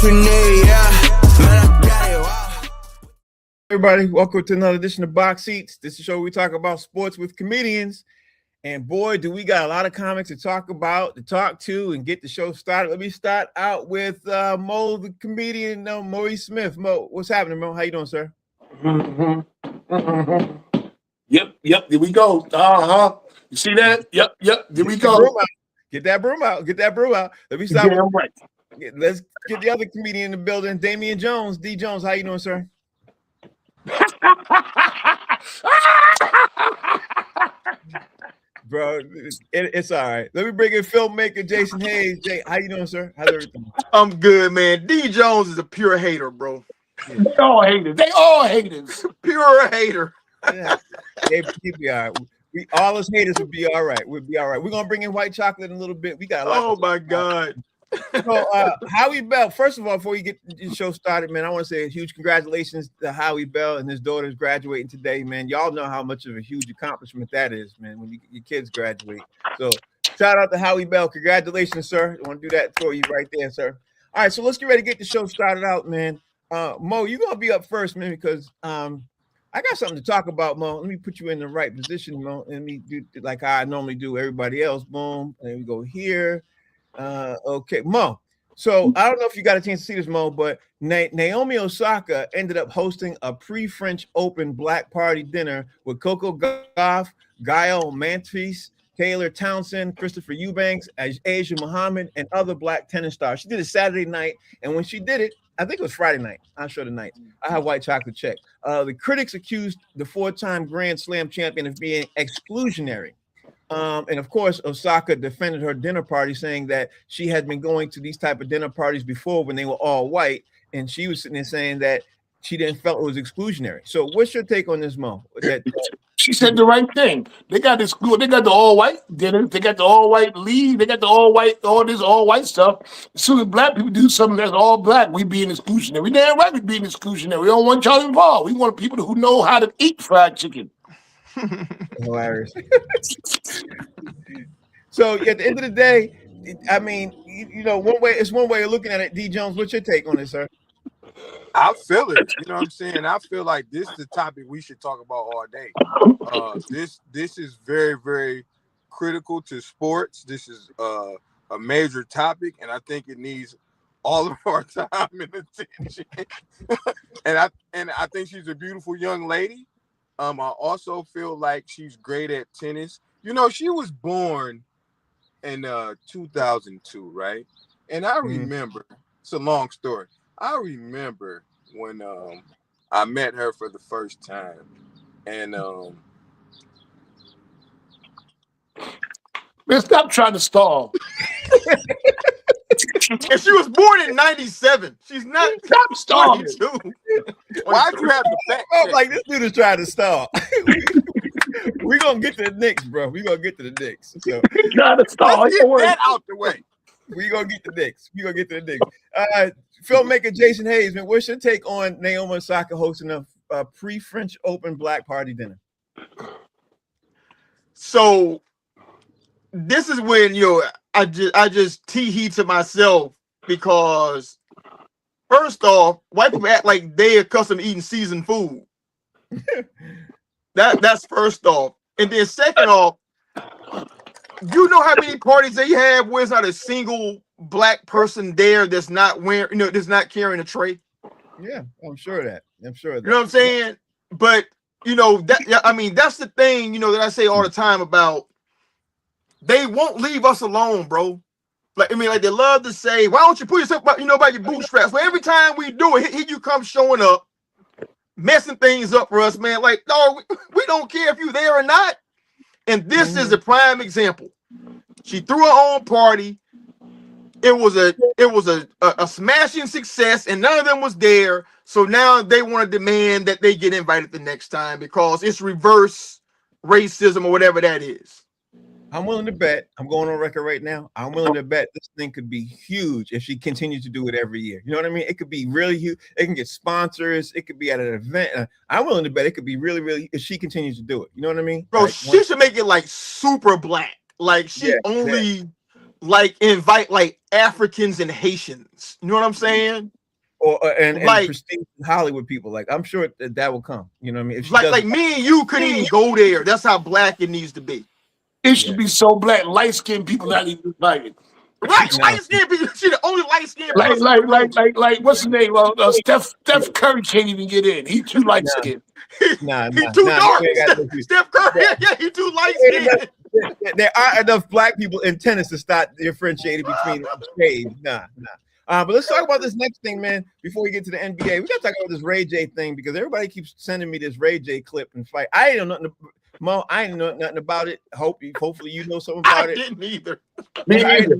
grenade, yeah. Man, I got it, wow. Everybody, welcome to another edition of Box Seats. This is a show where we talk about sports with comedians. And boy, do we got a lot of comics to talk about, to talk to, and get the show started. Let me start out with Mo, the comedian, Maurice Smith. Mo, what's happening, Mo? How you doing, sir? Yep, there we go. You see that? Yep, there we go. Get that broom out. Let me start Damn right. Let's get the other comedian in the building, Damian Jones. D. Jones, how you doing, sir? Bro, it's all right. Let me bring in filmmaker Jason Hayes. Jay, how you doing, sir? How's everything? I'm good, man. D. Jones is a pure hater, bro. They all haters. Pure hater. Yeah. He'd be all right. All us haters would be all right. We'll be all right. We're gonna bring in white chocolate in a little bit. We got a lot. Oh my God. So Howie Bell, first of all, before you get the show started, man, I want to say a huge congratulations to Howie Bell and his daughter's graduating today, man. Y'all know how much of a huge accomplishment that is, man, when your kids graduate. So shout out to Howie Bell. Congratulations, sir. I want to do that for you right there, sir. All right, so let's get ready to get the show started out, man. Mo, you're gonna be up first, man, because I got something to talk about, Mo. Let me put you in the right position, Mo. Let me do like I normally do everybody else. Boom. And we go here. Okay, Mo. So I don't know if you got a chance to see this, Mo, but Naomi Osaka ended up hosting a pre-French Open Black Party dinner with Coco Gauff, Gael Monfils, Taylor Townsend, Christopher Eubanks, Asia Muhammad, and other Black tennis stars. She did it Saturday night, and when she did it, I think it was Friday night. I'm sure the night. I have white chocolate check. The critics accused the four-time Grand Slam champion of being exclusionary. And of course, Osaka defended her dinner party, saying that she had been going to these type of dinner parties before when they were all white, and she was sitting there saying that she didn't felt it was exclusionary. So, what's your take on this, Mo? She said the right thing. They got this. They got the all white dinner. They got the all white leave. They got the all white, all this all white stuff. As soon as black people do something that's all black, we being exclusionary. We damn right we being exclusionary. We don't want y'all involved. We want people who know how to eat fried chicken. Hilarious. So at the end of the day, I mean, one way of looking at it. D. Jones, what's your take on this, sir? I feel it. You know what I'm saying? I feel like this is the topic we should talk about all day. This is very, very critical to sports. This is a major topic, and I think it needs all of our time and attention. and I think she's a beautiful young lady. I also feel like she's great at tennis. You know, she was born in 2002, right? And I remember, it's a long story. I remember when I met her for the first time. And man, stop trying to stall. and she was born in 97. She's not Stop stalling. 22. Why'd you have the fact check? Like this dude is trying to stall. We're gonna get to the Knicks, bro. We're gonna get to the Knicks. So Trying to stall. Let's get that out the way. we're gonna get to the Knicks. Filmmaker Jason Hayes, man, what's your take on Naomi Osaka hosting a pre-French Open Black Party dinner? So this is when I just tee to myself, because first off, white people act like they accustomed to eating seasoned food. That's first off. And then second off, you know how many parties they have where it's not a single black person there that's not wearing, that's not carrying a tray? Yeah, I'm sure of that. You know what I'm saying? But that's the thing, that I say all the time about they won't leave us alone, bro. Like they love to say, why don't you put yourself by your bootstraps? Well, every time we do it, here you come showing up, messing things up for us, man. Like, no, we don't care if you're there or not. And this is a prime example. She threw her own party. It was a smashing success, and none of them was there. So now they want to demand that they get invited the next time because it's reverse racism or whatever that is. I'm willing to bet, I'm going on record right now, I'm willing to bet this thing could be huge if she continues to do it every year. You know what I mean? It could be really huge. It can get sponsors. It could be at an event. I'm willing to bet it could be really, really, if she continues to do it. You know what I mean? Bro, like, she should make it like super black. Like she only like invite like Africans and Haitians. You know what I'm saying? Or and Like- prestige Hollywood people. Like I'm sure that will come. You know what I mean? If she Like doesn't- me and you couldn't even go there. That's how black it needs to be. It should be so black, light skinned people not even invited. Right, No. light skinned people. She the only light skinned Like, person. like, what's his name? Steph Curry can't even get in. He too light skinned. Nah, He too dark. you ain't got no- Steph Curry, yeah, he too light skinned. There aren't enough black people in tennis to start differentiating between shades. Nah. But let's talk about this next thing, man. Before we get to the NBA, we got to talk about this Ray J thing because everybody keeps sending me this Ray J clip and fight. I ain't know nothing, Mo. I ain't know nothing about it. Hopefully, you know something about I it. didn't either. Me neither.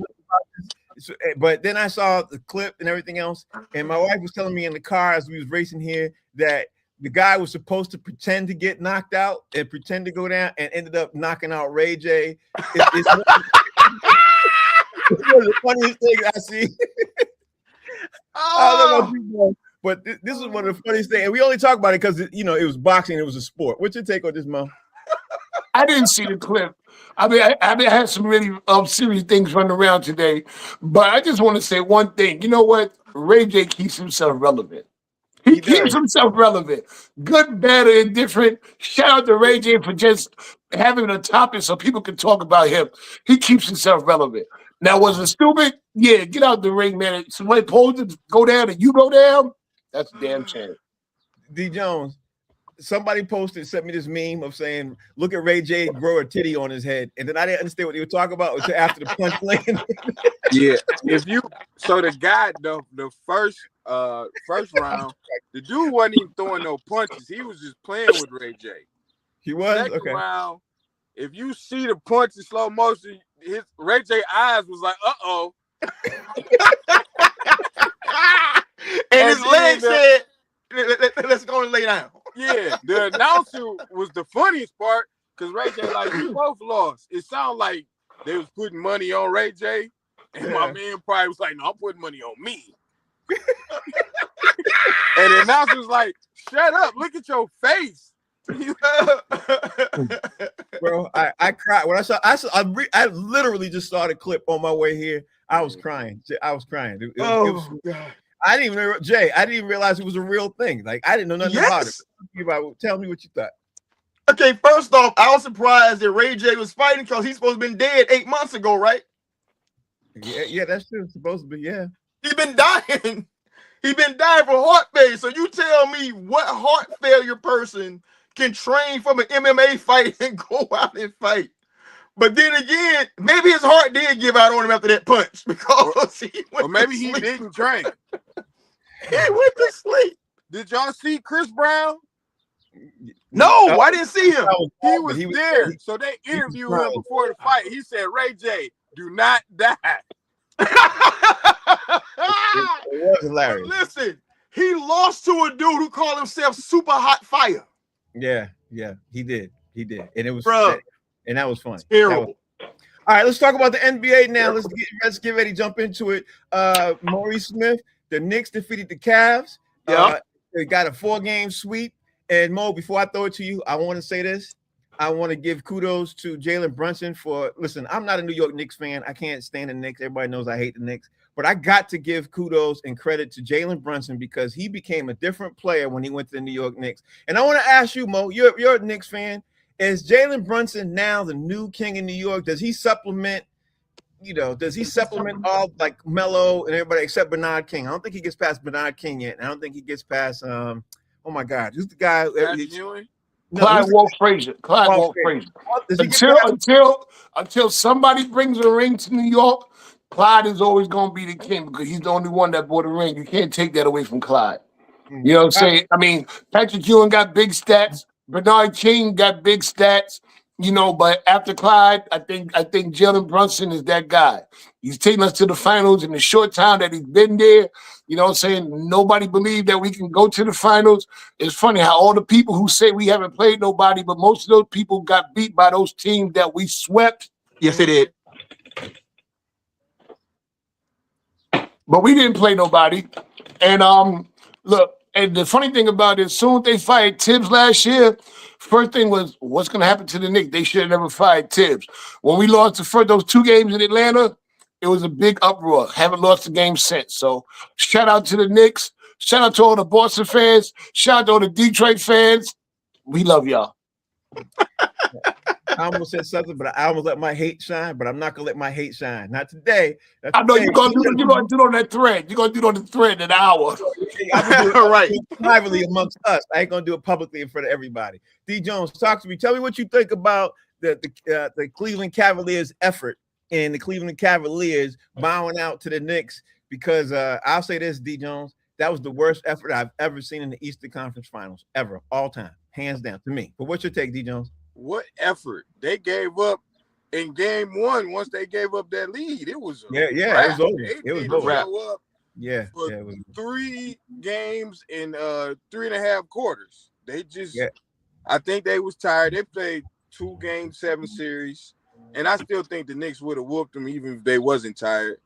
But then I saw the clip and everything else, and my wife was telling me in the car as we was racing here that the guy was supposed to pretend to get knocked out and pretend to go down and ended up knocking out Ray J. It's one of the funniest things I see. I don't know about you, Mo, but this is one of the funniest things. And we only talk about it because, it was boxing. It was a sport. What's your take on this, Mo? I didn't see the clip. I had some really serious things running around today, but I just want to say one thing. You know what? Ray J keeps himself relevant. He keeps himself relevant. Good, bad, or indifferent. Shout out to Ray J for just having a topic so people can talk about him. He keeps himself relevant. Now, was it stupid? Yeah, get out the ring, man. Somebody told you to go down and you go down? That's a damn shame. D. Jones, somebody sent me this meme of saying, look at Ray J grow a titty on his head. And then I didn't understand what they were talking about until after the punch landed. Yeah. So the guy, the first round, the dude wasn't even throwing no punches. He was just playing with Ray J. He was? Second Okay. round, if you see the punch in slow motion, his Ray J eyes was like, uh-oh. And his leg said, let's go and lay down. Yeah, the announcer was the funniest part because Ray J like, we both lost. It sounded like they was putting money on Ray J, and my man probably was like, no, I'm putting money on me. And the announcer was like, shut up, look at your face. Bro, I cried when I literally just saw the clip on my way here. I was crying. It was God. I didn't even realize it was a real thing. Like I didn't know nothing about it. Tell me what you thought. Okay, first off, I was surprised that Ray J was fighting because he's supposed to have been dead 8 months ago, right? Yeah, that's true. It's supposed to be, yeah. He's been dying. He's been dying from heart failure. So you tell me what heart failure person can train from an MMA fight and go out and fight. But then again, maybe his heart did give out on him after that punch because he went Or maybe to he sleep. didn't train. He went to sleep. Did y'all see Chris Brown? No, I didn't see him. He was there. So they interviewed him before the fight. He said, Ray J, do not die. It was hilarious. But listen, he lost to a dude who called himself Super Hot Fire. Yeah, he did. And it was and that was funny. Terrible. All right, let's talk about the NBA now. Let's get ready to jump into it. Maurice Smith, the Knicks defeated the Cavs. They got a 4-game sweep. And Mo, before I throw it to you, I want to say this. I want to give kudos to Jalen Brunson listen, I'm not a New York Knicks fan. I can't stand the Knicks. Everybody knows I hate the Knicks. But I got to give kudos and credit to Jalen Brunson because he became a different player when he went to the New York Knicks. And I want to ask you, Mo, you're a Knicks fan. Is Jalen Brunson now the new king in New York? Does he supplement all like Melo and everybody except Bernard King? I don't think he gets past Bernard King yet. I don't think he gets past oh my God, who's the guy? Clyde Walt Frazier. Until somebody brings a ring to New York, Clyde is always going to be the king because he's the only one that bought a ring. You can't take that away from Clyde. You know what I'm saying? I mean, Patrick Ewing got big stats. Bernard King got big stats. But after Clyde, I think Jalen Brunson is that guy. He's taken us to the finals in the short time that he's been there. You know what I'm saying? Nobody believed that we can go to the finals. It's funny how all the people who say we haven't played nobody, but most of those people got beat by those teams that we swept. Yes, they did. But we didn't play nobody. And look, and the funny thing about it, as soon as they fired Tibbs last year, first thing was, what's going to happen to the Knicks? They should have never fired Tibbs. When we lost those 2 games in Atlanta, It was a big uproar. Haven't lost a game since. So shout out to the Knicks. Shout out to all the Boston fans. Shout out to all the Detroit fans. We love y'all. I almost said something, but I almost let my hate shine. But I'm not gonna let my hate shine. Not today. I know you're gonna do it on that thread. You're gonna do it on the thread in an hour. I'm gonna do it Right. privately amongst us. I ain't gonna do it publicly in front of everybody. D. Jones, talk to me. Tell me what you think about the Cleveland Cavaliers effort and the Cleveland Cavaliers bowing out to the Knicks. Because I'll say this, D. Jones, that was the worst effort I've ever seen in the Eastern Conference Finals ever, all time, hands down to me. But what's your take, D. Jones? What effort they gave up in game one? Once they gave up that lead, it was Yeah, wrap. it was over. They It was didn't over. show up Yeah, for it was. 3 games in 3.5 quarters. They just, Yeah. I think they was tired. They played 2 game 7 series, and I still think the Knicks would have whooped them even if they wasn't tired.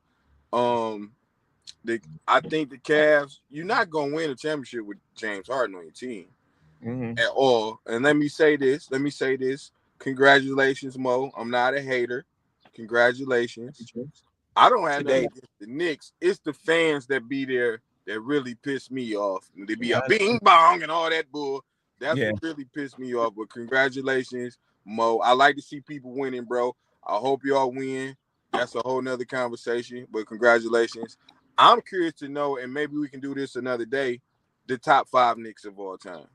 I think the Cavs, you're not gonna win a championship with James Harden on your team. At all. And let me say this. Congratulations, Mo. I'm not a hater. Congratulations. I don't have nothing against the Knicks. It's the fans that be there that really piss me off. And they be a bing bong and all that bull. That's what really pissed me off. But congratulations, Mo. I like to see people winning, bro. I hope y'all win. That's a whole nother conversation. But congratulations. I'm curious to know, and maybe we can do this another day, the top 5 Knicks of all time.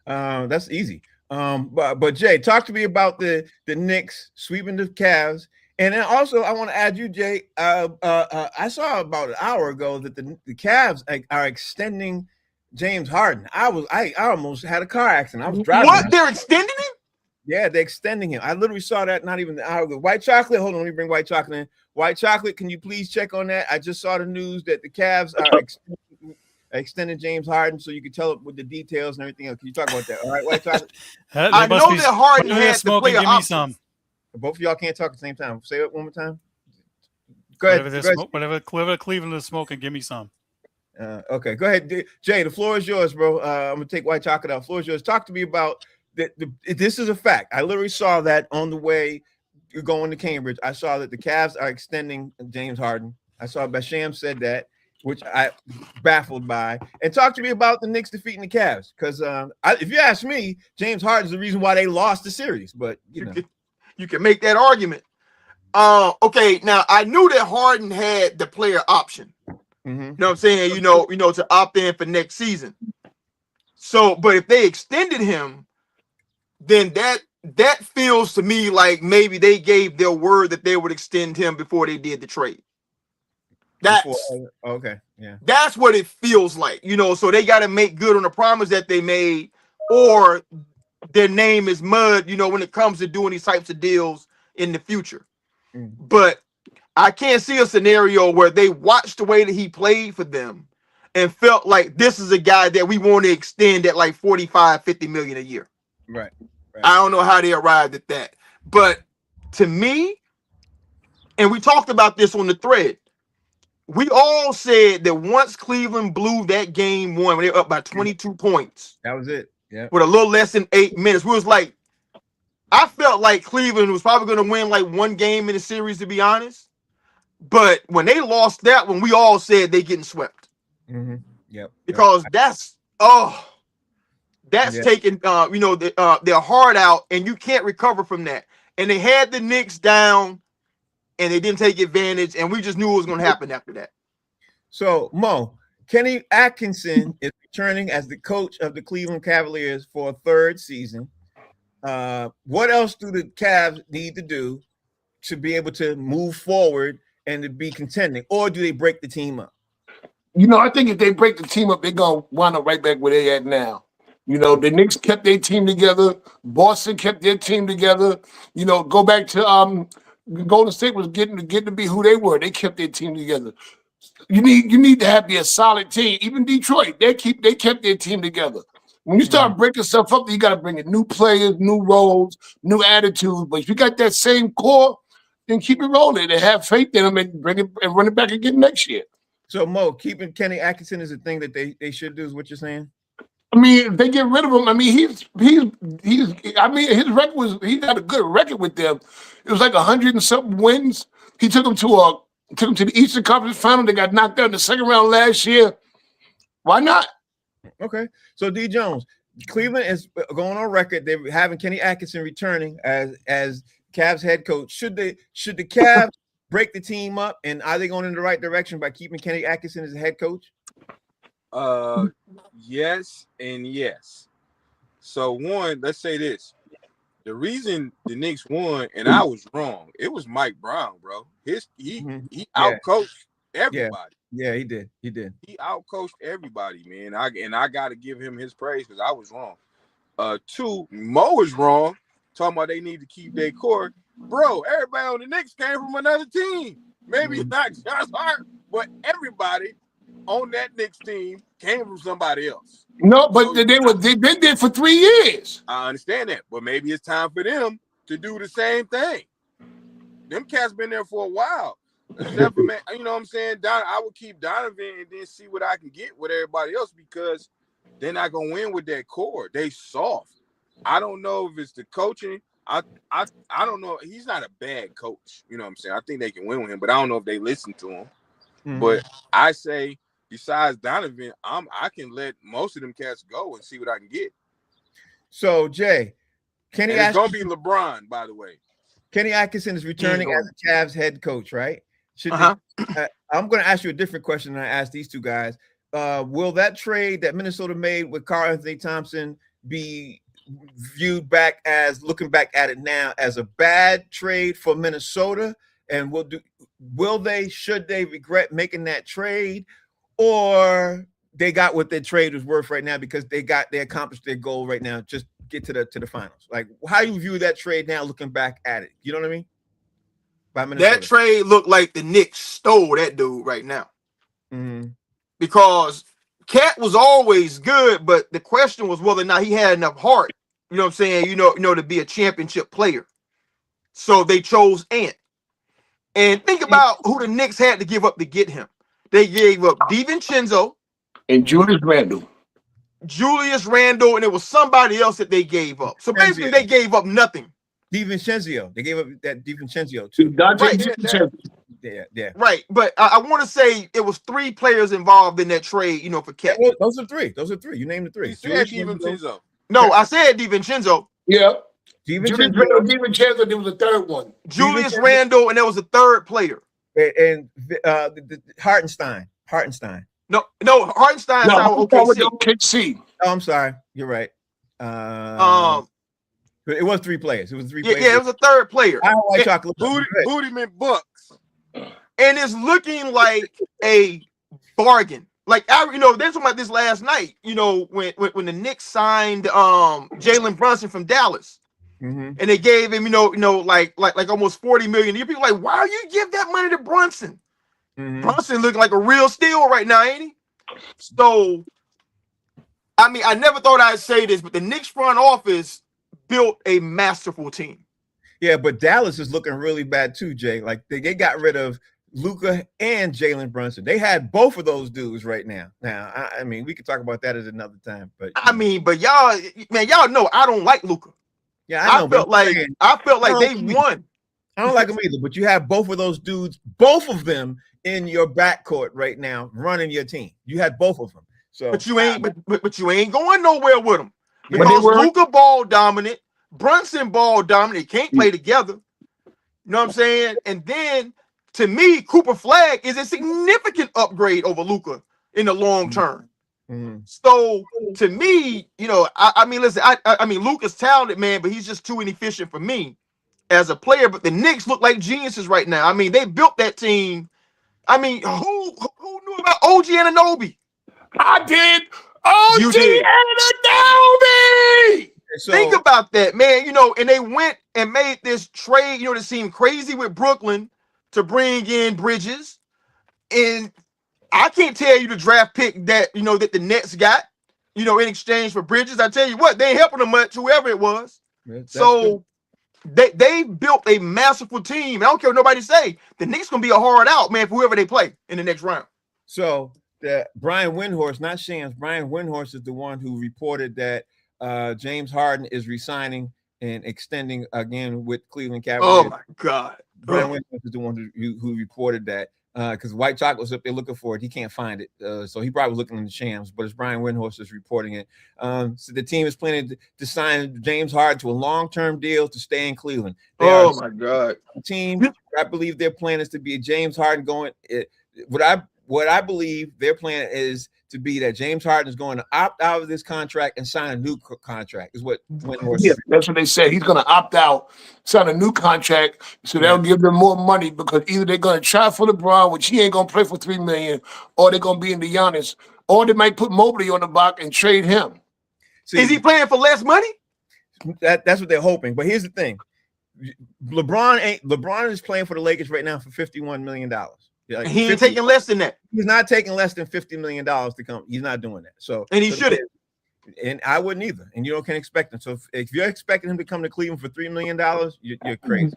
That's easy. But Jay, talk to me about the Knicks sweeping the Cavs, and then also I want to add you, Jay. I saw about an hour ago that the Cavs are extending James Harden. I almost had a car accident. I was driving. What? They're extending him? Yeah, they're extending him. I literally saw that not even an hour ago. White chocolate. Hold on, let me bring white chocolate in. White chocolate, can you please check on that? I just saw the news that the Cavs are extending James Harden, so you can tell it with the details and everything else. Can you talk about that? All right, white chocolate. I know that Harden had to play give me some. Both of y'all can't talk at the same time. Say it one more time. Go ahead. Whatever Cleveland is smoking, give me some. Okay, go ahead, Jay. The floor is yours, bro. I'm gonna take white chocolate out. The floor is yours. Talk to me about this is a fact. I literally saw that on the way you're going to Cambridge. I saw that the Cavs are extending James Harden. I saw Basham said that, which I baffled by. And talk to me about the Knicks defeating the Cavs, because if you ask me, James Harden's the reason why they lost the series. But you can make that argument. Okay, now I knew that Harden had the player option. You know what I'm saying? You know, to opt in for next season. So, but if they extended him, then that feels to me like maybe they gave their word that they would extend him before they did the trade. Okay, yeah. That's what it feels like, so they got to make good on the promise that they made, or their name is mud, when it comes to doing these types of deals in the future. But I can't see a scenario where they watched the way that he played for them and felt like this is a guy that we want to extend at like 45, 50 million a year. Right. I don't know how they arrived at that. But to me, and we talked about this on the thread, we all said that once Cleveland blew that game 1, when they were up by 22 points. That was it. Yeah. With a little less than 8 minutes. We was like, I felt like Cleveland was probably going to win like 1 game in the series, to be honest. But when they lost that one, we all said they getting swept. Yep. Because that's taking their heart out, and you can't recover from that. And they had the Knicks down, and they didn't take advantage, and we just knew it was going to happen after that. So, Mo, Kenny Atkinson is returning as the coach of the Cleveland Cavaliers for a 3rd season. What else do the Cavs need to do to be able to move forward and to be contending, or do they break the team up? I think if they break the team up, they're going to wind up right back where they at now. The Knicks kept their team together. Boston kept their team together. Go back to Golden State was getting to be who they were. They kept their team together. You need to have a solid team. Even Detroit, they kept their team together. When you start breaking stuff up, you got to bring in new players, new roles, new attitudes. But if you got that same core, then keep it rolling and have faith in them and bring it and run it back again next year. So, Mo, keeping Kenny Atkinson is a thing that they should do, is what you're saying? I mean, if they get rid of him, I mean, his record he had a good record with them. It was like 100 and something wins. He took them to the Eastern Conference Final. They got knocked out in the second round last year. Why not? Okay. So D Jones, Cleveland is going on record. They're having Kenny Atkinson returning as Cavs head coach. Should the Cavs break the team up, and are they going in the right direction by keeping Kenny Atkinson as a head coach? Yes and yes. So one, let's say this. The reason the Knicks won, and I was wrong, it was Mike Brown, bro. He outcoached everybody. Yeah, he did. He outcoached everybody, man. I got to give him his praise because I was wrong. Two, Mo is wrong. Talking about they need to keep their core. Bro, everybody on the Knicks came from another team. Maybe not Josh Hart, but everybody on that Knicks team came from somebody else. No, but they've been there for 3 years. I understand that, but maybe it's time for them to do the same thing. Them cats been there for a while. Except for, man, you know what I'm saying? I would keep Donovan and then see what I can get with everybody else because they're not gonna win with that core. They soft. I don't know if it's the coaching. I don't know. He's not a bad coach. You know what I'm saying? I think they can win with him, but I don't know if they listen to him. Mm-hmm. But I say, besides Donovan, I can let most of them cats go and see what I can get. So Jay, it's gonna be LeBron, by the way. Kenny Atkinson is returning as the Cavs head coach, right? I'm going to ask you a different question than I asked these two guys. Will that trade that Minnesota made with Karl Anthony Thompson be viewed back as, looking back at it now, as a bad trade for Minnesota? And should they regret making that trade, or they got what their trade was worth right now because they accomplished their goal right now, just get to the finals? Like, how you view that trade now, looking back at it? You know what I mean? That trade looked like the Knicks stole that dude right now. Mm-hmm. Because Cat was always good, but the question was whether or not he had enough heart, you know what I'm saying, you know, to be a championship player. So they chose Ant. And think about who the Knicks had to give up to get him. They gave up DiVincenzo and Julius Randle, and it was somebody else that they gave up. So basically, they gave up nothing. DiVincenzo. They gave up that DiVincenzo too. Right. Yeah. Right. But I want to say it was 3 players involved in that trade, you know, for Cat. Yeah, those are 3. You named the 3. You said DiVincenzo. No, I said DiVincenzo. Yeah. DiVincenzo. There was a third one. Julius Randle, and there was a third player. And Hartenstein. No, Hartenstein. OKC. Oh, I'm sorry. You're right. It was 3 players. It was 3 players. Yeah, it was a third player. I don't like chocolate. Bootyman Bucks. And it's looking like a bargain. Like, they're talking about this last night, you know, when the Knicks signed Jalen Brunson from Dallas. Mm-hmm. And they gave him, like almost $40 million. People are like, why are you give that money to Brunson? Mm-hmm. Brunson looking like a real steal right now, ain't he? So, I mean, I never thought I'd say this, but the Knicks front office built a masterful team. Yeah, but Dallas is looking really bad too, Jay. Like they got rid of Luka and Jalen Brunson. They had both of those dudes right now. Now, I mean, we could talk about that at another time. But y'all know I don't like Luka. Yeah, I know. I felt like they won. I don't like them either. But you have both of those dudes, both of them in your backcourt right now, running your team. You had both of them. So, but you ain't going nowhere with them because Luka ball dominant, Brunson ball dominant. They can't play together. You know what I'm saying? And then, to me, Cooper Flag is a significant upgrade over Luka in the long term. Mm-hmm. So, to me, I mean, listen, I mean, Luka's talented, man, but he's just too inefficient for me as a player. But the Knicks look like geniuses right now. I mean, they built that team. I mean, who knew about OG Anunoby? I did. You did. Anunoby! So, think about that, man. And they went and made this trade, to seem crazy with Brooklyn to bring in Bridges. And I can't tell you the draft pick that, that the Nets got, in exchange for Bridges. I tell you what, they ain't helping them much, whoever it was. So they built a masterful team. I don't care what nobody say. The Knicks going to be a hard out, man, for whoever they play in the next round. So Brian Windhorst, not Shams, Brian Windhorst is the one who reported that James Harden is resigning and extending again with Cleveland Cavaliers. Oh my God! Brian Windhorst is the one who reported that because White Chocolate's up there looking for it. He can't find it. So he probably was looking in the shams, but it's Brian Windhorst is reporting it. So the team is planning to sign James Harden to a long-term deal to stay in Cleveland. Oh my God. Team, I believe their plan is to be a James Harden going. What I believe their plan is to be that James Harden is going to opt out of this contract and sign a new contract. Is what Windhorst said. That's what they said. He's going to opt out, sign a new contract, so they'll give them more money because either they're going to try for LeBron, which he ain't going to play for $3 million, or they're going to be in the Giannis, or they might put Mobley on the block and trade him. See, is he playing for less money? That's what they're hoping. But here's the thing: LeBron is playing for the Lakers right now for $51 million. Like he ain't taking less than that. He's not taking less than $50 million to come. He's not doing that. So and he shouldn't. And I wouldn't either. And you can expect him. So if you're expecting him to come to Cleveland for $3 million, you're crazy.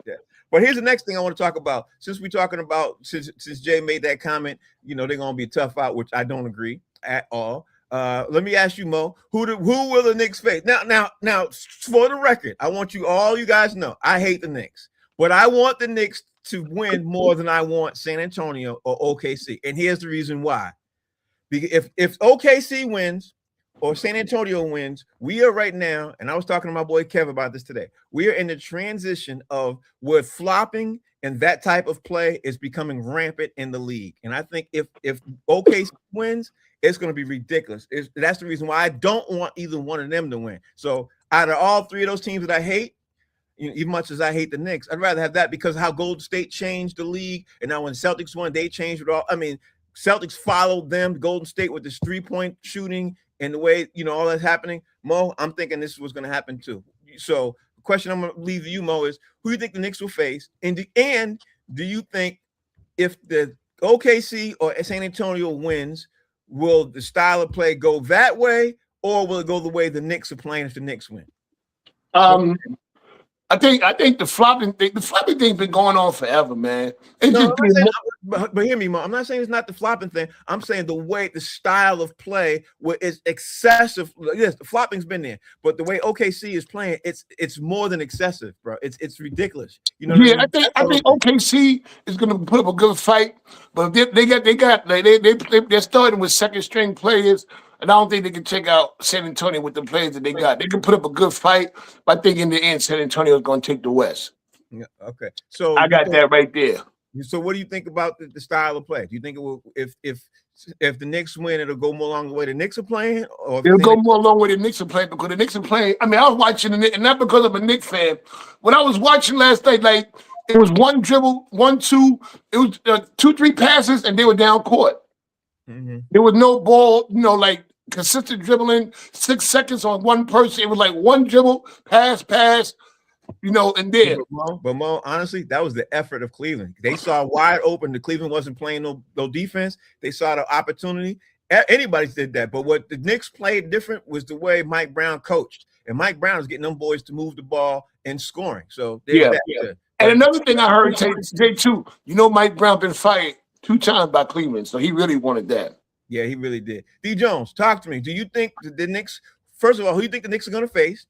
Yeah. But here's the next thing I want to talk about. Since we're talking about since Jay made that comment, they're gonna be tough out, which I don't agree at all. Let me ask you, Mo, who will the Knicks face? Now, for the record, I want you guys to know I hate the Knicks, but I want the Knicks to win more than I want San Antonio or OKC. And here's the reason why. Because if OKC wins or San Antonio wins, we are right now, and I was talking to my boy Kev about this today, we are in the transition of where flopping and that type of play is becoming rampant in the league. And I think if OKC wins, it's going to be ridiculous. That's the reason why I don't want either one of them to win. So out of all three of those teams that I hate, even much as I hate the Knicks, I'd rather have that because how Golden State changed the league, and now when Celtics won, they changed it all. I mean, Celtics followed them, Golden State, with this 3-point shooting and the way all that's happening. Mo, I'm thinking this was going to happen too. So the question I'm going to leave to you, Mo, is who do you think the Knicks will face, and do you think if the OKC or San Antonio wins, will the style of play go that way, or will it go the way the Knicks are playing if the Knicks win? I think the flopping thing's been going on forever, man. But hear me, Mo. I'm not saying it's not the flopping thing. I'm saying the style of play where it's excessive. Yes, the flopping's been there, but the way OKC is playing, it's more than excessive, bro. It's ridiculous. What I mean? I think OKC is going to put up a good fight, but they're starting with second string players. And I don't think they can take out San Antonio with the players that they got. They can put up a good fight, but I think in the end, San Antonio is going to take the West. Yeah, okay. So I got that right there. So what do you think about the style of play? Do you think it will, if the Knicks win, it'll go more along the way the Knicks are playing? Or it'll go more along the way the Knicks are playing because the Knicks are playing. I mean, I was watching the Knicks, and not because I'm a Knicks fan. When I was watching last night, like it was one dribble, 1-2, it was 2-3 passes, and they were down court. Mm-hmm. There was no ball, like consistent dribbling, 6 seconds on one person. It was like one dribble, pass, and then. But Mo, honestly, that was the effort of Cleveland. They saw wide open. The Cleveland wasn't playing no defense. They saw the opportunity. Anybody did that. But what the Knicks played different was the way Mike Brown coached. And Mike Brown is getting them boys to move the ball and scoring. So yeah. And another thing I heard today too, Mike Brown been fired 2 times by Cleveland, so he really wanted that. Yeah, he really did. D. Jones, talk to me. Do you think the Knicks? First of all, who do you think the Knicks are going to face?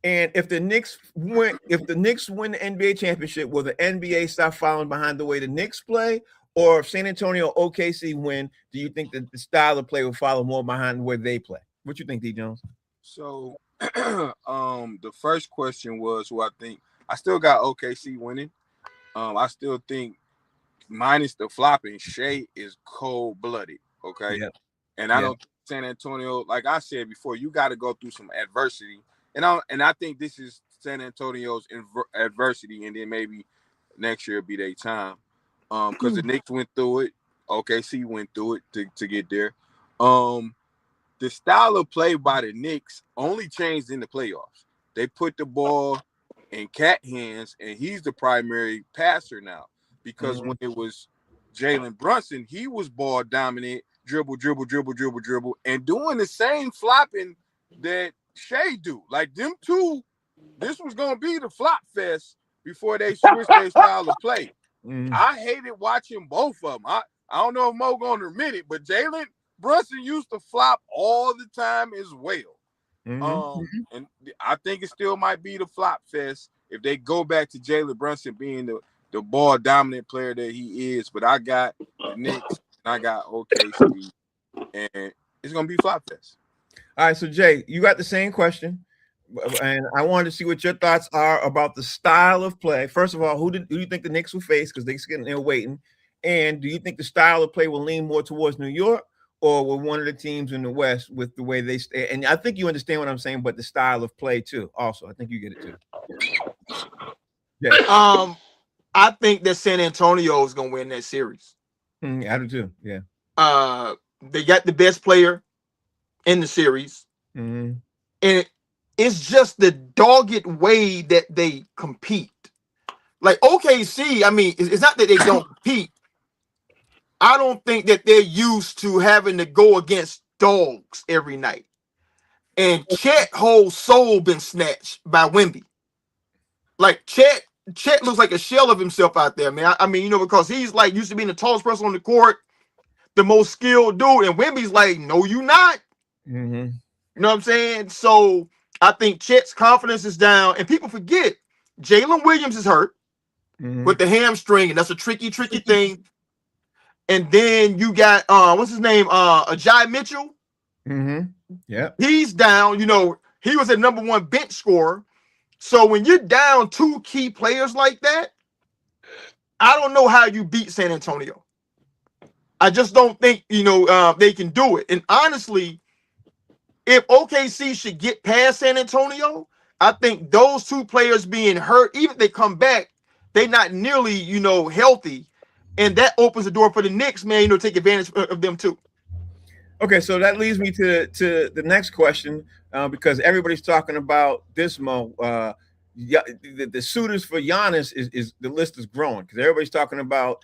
And if the Knicks win the NBA championship, will the NBA stop following behind the way the Knicks play? Or if San Antonio OKC win, do you think that the style of play will follow more behind the way they play? What you think, D. Jones? So, the first question was who I think. I still got OKC winning. I still think, minus the flopping, Shea is cold-blooded, okay? Yep. And I don't think San Antonio, like I said before, you got to go through some adversity. And I think this is San Antonio's adversity, and then maybe next year will be their time. Because the Knicks went through it. OKC went through it to get there. The style of play by the Knicks only changed in the playoffs. They put the ball in Cat hands, and he's the primary passer now. Because when it was Jalen Brunson, he was ball dominant, dribble, and doing the same flopping that Shea do. Like them two, this was gonna be the flop fest before they switched their style of play. I hated watching both of them. I don't know if Mo gonna admit it, but Jalen Brunson used to flop all the time as well. And I think it still might be the flop fest. if they go back to Jalen Brunson being the ball dominant player that he is. But I got the Knicks and I got OKC, and it's gonna be flop fest. All right, so Jay, you got the same question, and I wanted to see what your thoughts are about the style of play. First of all, who do you think the Knicks will face? Because they're waiting. And do you think the style of play will lean more towards New York or with one of the teams in the West with the way they stay? And I think you understand what I'm saying, but the style of play too. Also, I think you get it too. Yeah. I think that San Antonio is gonna win that series. I do too. Yeah. They got the best player in the series, and it's just the dogged way that they compete. Like OKC, I mean, it's not that they don't compete. I don't think that they're used to having to go against dogs every night. And Chet whole soul been snatched by Wemby. Like Chet looks like a shell of himself out there, man. I mean, because he's like used to being the tallest person on the court, the most skilled dude, and Wemby's like, no, you not. You know what I'm saying? So I think Chet's confidence is down, and people forget Jalen Williams is hurt with the hamstring, and that's a tricky thing. And then you got what's his name? Ajay Mitchell. Yeah. He's down. He was a number one bench scorer. So when you're down two key players like that, I don't know how you beat San Antonio. I just don't think they can do it. And honestly, if OKC should get past San Antonio, I think those two players being hurt, even if they come back, they're not nearly healthy. And that opens the door for the Knicks, man, take advantage of them too. Okay, so that leads me to the next question, because everybody's talking about this, Mo. The suitors for Giannis is the list is growing because everybody's talking about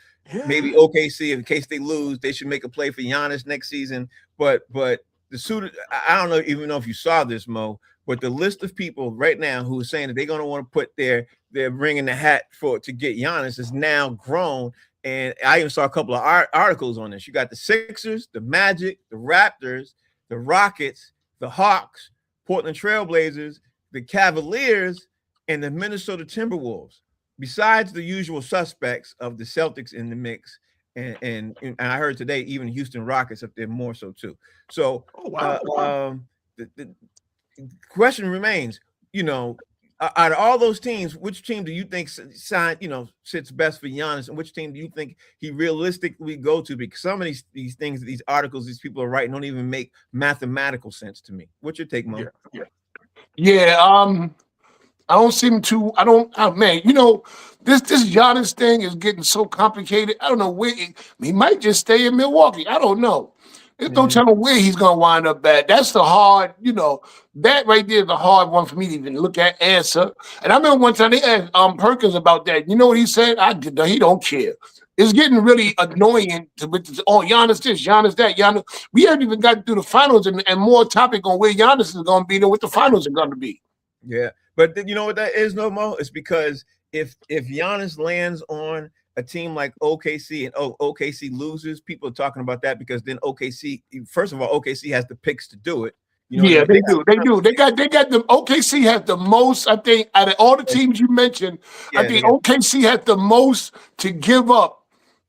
maybe OKC in case they lose, they should make a play for Giannis next season. But the suitors, I don't even know if you saw this, Mo, but the list of people right now who are saying that they're going to want to put their ring in the hat to get Giannis is now grown. And I even saw a couple of articles on this. You got the Sixers, the Magic, the Raptors, the Rockets, the Hawks, Portland Trailblazers, the Cavaliers, and the Minnesota Timberwolves, besides the usual suspects of the Celtics in the mix. And I heard today even Houston Rockets up there more so too. So the question remains, out of all those teams, which team do you think sits best for Giannis, and which team do you think he realistically go to? Because some of these things, these articles, these people are writing don't even make mathematical sense to me. What's your take, Mo? I don't seem to. Man. This Giannis thing is getting so complicated. I don't know where he might just stay in Milwaukee. I don't know. There's no telling where he's gonna wind up at. That's the hard, that right there is the hard one for me to even look at, answer. And I remember one time they asked Perkins about that. You know what he said? He don't care. It's getting really annoying with Giannis this, Giannis that, Giannis. We haven't even gotten through the finals and more topic on where Giannis is going to be than what the finals are going to be. Yeah, but you know what that is, no Mo? It's because if Giannis lands on a team like OKC and OKC loses, people are talking about that because then OKC, first of all, OKC has the picks to do it. They do. They got the OKC has the most, I think, out of all the teams you mentioned, I think OKC has the most to give up.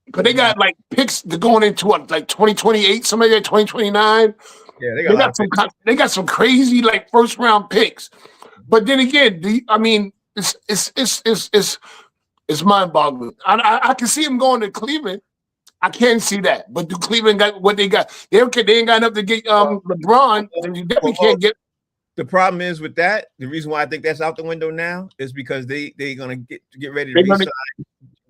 But they got like picks going into like 2028, somebody at 2029. Yeah, they got some crazy like first round picks. But then again, it's mind boggling. I can see him going to Cleveland. I can't see that. But do Cleveland got what they got? They ain't got enough to get LeBron. And you definitely can't get. The problem is with that. The reason why I think that's out the window now is because they're gonna get ready to re-sign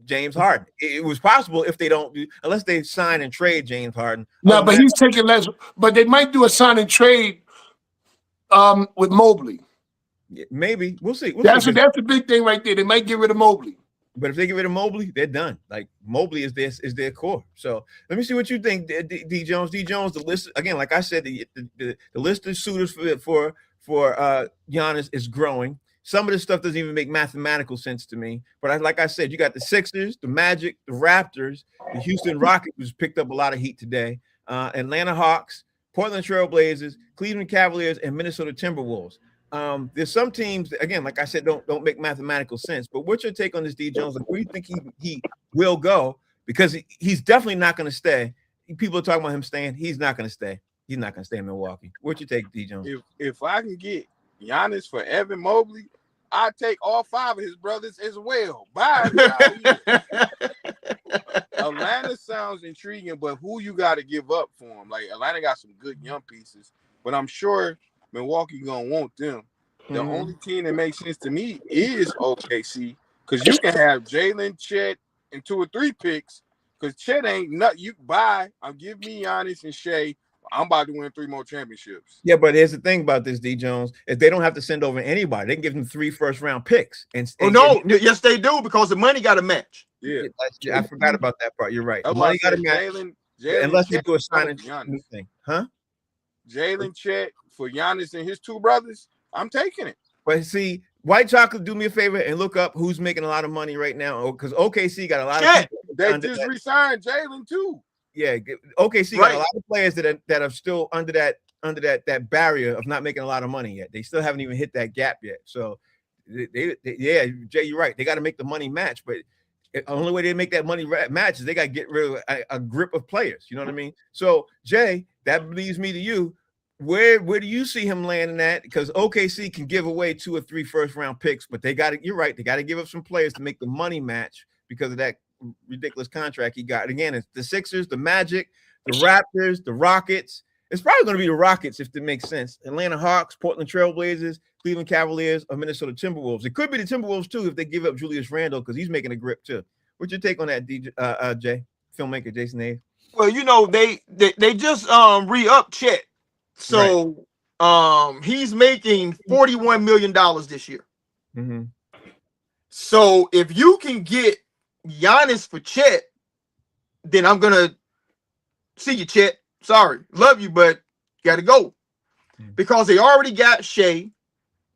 James Harden. It was possible if they don't, unless they sign and trade James Harden. No, but he's taking less. But they might do a sign and trade with Mobley. Maybe we'll see. That's the big thing right there. They might get rid of Mobley. But if they get rid of Mobley, they're done. Like Mobley is their core. So let me see what you think, D Jones. D Jones, the list again, like I said, the list of suitors for Giannis is growing. Some of this stuff doesn't even make mathematical sense to me. But like I said, you got the Sixers, the Magic, the Raptors, the Houston Rockets, who's picked up a lot of heat today, Atlanta Hawks, Portland Trail Blazers, Cleveland Cavaliers, and Minnesota Timberwolves. There's some teams that, again, like I said, don't make mathematical sense. But what's your take on this, D Jones? Like, where do you think he will go? Because he's definitely not going to stay. People are talking about him staying. He's not going to stay. He's not going to stay in Milwaukee. What's your take, D Jones? If I can get Giannis for Evan Mobley, I take all 5 of his brothers as well. Bye. Atlanta sounds intriguing, but who you got to give up for him? Like, Atlanta got some good young pieces, but I'm sure Milwaukee gonna want them. The only team that makes sense to me is OKC, because you can have Jalen, Chet, and 2 or 3 picks. Because Chet ain't nothing. You buy. Give me Giannis and Shea. I'm about to win 3 more championships. Yeah, but here's the thing about this, D Jones, is they don't have to send over anybody. They can give them 3 first-round picks. Yes, they do, because the money got to match. Yeah, I forgot about that part. You're right. The That's money why I got to said match. Jalen, Unless they Chet, do a signing Giannis. thing, huh? Jalen, Chet for Giannis and his 2 brothers. I'm taking it. But see, White Chocolate, do me a favor and look up who's making a lot of money right now, because OKC got a lot of people They just re-signed Jalen too. Yeah, OKC got a lot of players that are still under that barrier of not making a lot of money yet. They still haven't even hit that gap yet. So, yeah, Jay, you're right. They got to make the money match, but the only way they make that money match is they got to get rid of a grip of players. You know what I mean? So, Jay, that leads me to you. Where do you see him landing at? Because OKC can give away 2 or 3 first-round picks, but they got to. You're right. They got to give up some players to make the money match because of that ridiculous contract he got. Again, it's the Sixers, the Magic, the Raptors, the Rockets. It's probably going to be the Rockets if it makes sense. Atlanta Hawks, Portland Trailblazers, Cleveland Cavaliers, or Minnesota Timberwolves. It could be the Timberwolves too if they give up Julius Randle because he's making a grip too. What's your take on that, Jay? Filmmaker Jason Hayes. Well, they just re-upped Chet, so he's making $41 million this year. Mm-hmm. So if you can get Giannis for Chet, then I'm gonna see you, Chet. Sorry, love you, but gotta go, because they already got Shea.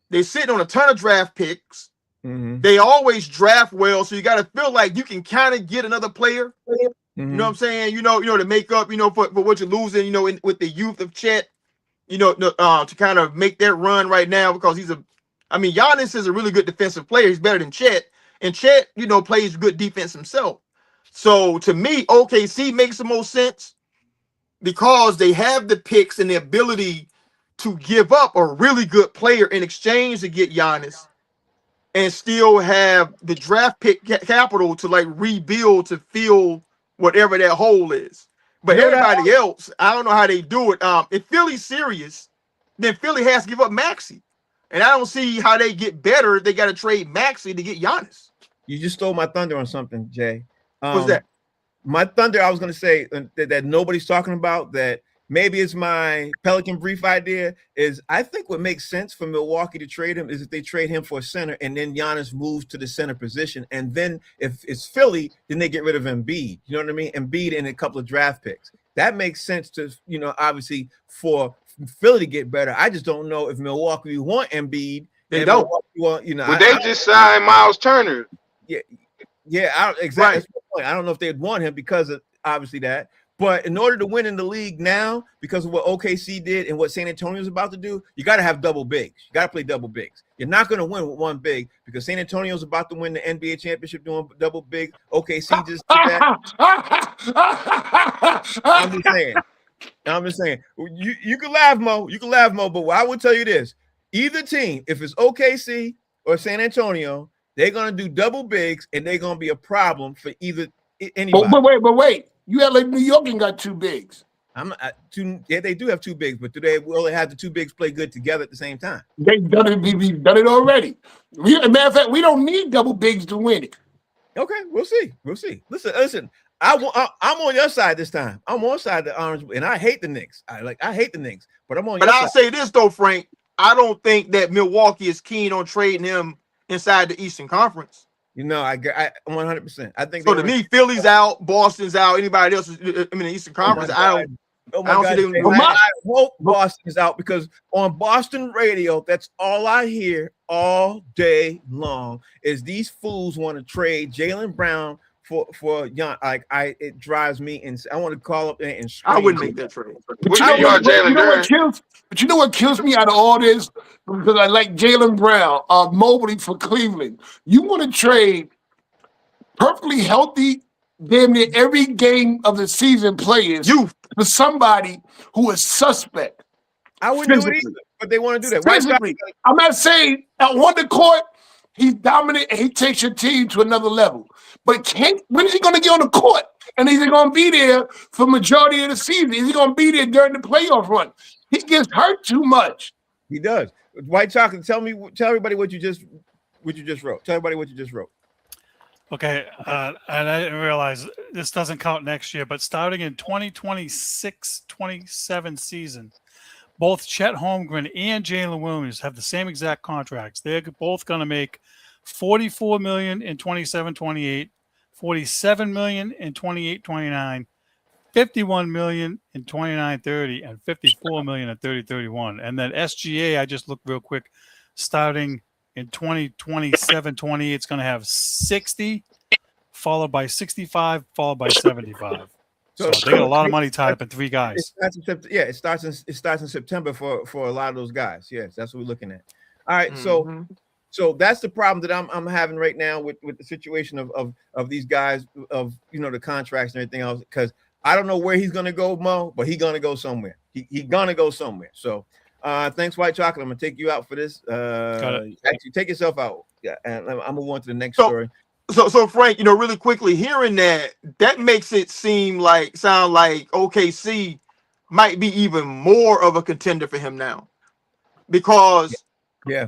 They're sitting on a ton of draft picks. Mm-hmm. They always draft well, so you got to feel like you can kind of get another player. Mm-hmm. You know what I'm saying? To make up, for what you're losing. With the youth of Chet, to kind of make that run right now, because Giannis is a really good defensive player. He's better than Chet. And Chet, plays good defense himself. So to me, OKC makes the most sense because they have the picks and the ability to give up a really good player in exchange to get Giannis and still have the draft pick capital to rebuild to fill whatever that hole is. But everybody else, I don't know how they do it. If Philly's serious, then Philly has to give up Maxey. And I don't see how they get better if they got to trade Maxey to get Giannis. You just stole my thunder on something, Jay. What's that? My thunder, I was going to say that nobody's talking about, that maybe it's my Pelican Brief idea, is I think what makes sense for Milwaukee to trade him is if they trade him for a center and then Giannis moves to the center position. And then if it's Philly, then they get rid of Embiid. You know what I mean? Embiid and a couple of draft picks. That makes sense to, obviously for Philly to get better. I just don't know if Milwaukee want Embiid. They don't. But they just signed Miles Turner. Yeah, exactly. Right. That's my point. I don't know if they'd want him because of obviously that. But in order to win in the league now, because of what OKC did and what San Antonio is about to do, you got to have double bigs. You got to play double bigs. You're not going to win with one big because San Antonio is about to win the NBA championship doing double big. OKC just did that. I'm just saying. You can laugh, Mo. You can laugh, Mo. But I will tell you this: either team, if it's OKC or San Antonio, they're going to do double bigs, and they're going to be a problem for either anybody. But wait. You had New York and got 2 bigs. They do have 2 bigs, but do they really have the 2 bigs play good together at the same time? They've done it. We've done it already. Matter of fact, we don't need double bigs to win it. Okay, we'll see. Listen. I'm on your side this time. I'm on side of the orange, and I hate the Knicks. I hate the Knicks, but I'm on. But your I'll side. say this though, Frank. I don't think that Milwaukee is keen on trading him inside the Eastern Conference. I 100%. I think so. To me, Philly's out, Boston's out. Anybody else? The Eastern Conference. I don't see them. I hope Boston is out because on Boston radio, that's all I hear all day long is these fools want to trade Jaylen Brown for young. Like it drives me insane. I want to call up there and I scream. wouldn't make that trade. But you know what kills? But you know what kills me out of all this? Because I like Jaylen Brown, Mobley for Cleveland. You want to trade perfectly healthy, damn near every game of the season players for somebody who is suspect. I wouldn't do it either, but they want to do that. Physically, I'm not saying on the court he's dominant and he takes your team to another level. But when is he going to get on the court? And is he going to be there for majority of the season? Is he going to be there during the playoff run? He gets hurt too much. He does. White Chocolate, tell everybody what you just wrote. Tell everybody what you just wrote. Okay, and I didn't realize this doesn't count next year, but starting in 2026-27 season, both Chet Holmgren and Jalen Williams have the same exact contracts. They're both going to make $44 million in 27-28, $47 million in 28-29, $51 million in 29-30, and $54 million in 30-31. And then SGA, I just looked real quick, starting in 2027-28, it's going to have 60, followed by 65, followed by 75. So they got a lot of money tied up in three guys. It starts in September for a lot of those guys. Yes, that's what we're looking at. All right, so that's the problem that I'm having right now with the situation of these guys, of the contracts and everything else, because I don't know where he's gonna go, Mo, but he's gonna go somewhere. He's gonna go somewhere. So thanks, White Chocolate. I'm gonna take you out for this. Actually, take yourself out. Yeah, and I'll move on to the next story. So Frank, really quickly, hearing that makes it sound like OKC might be even more of a contender for him now, because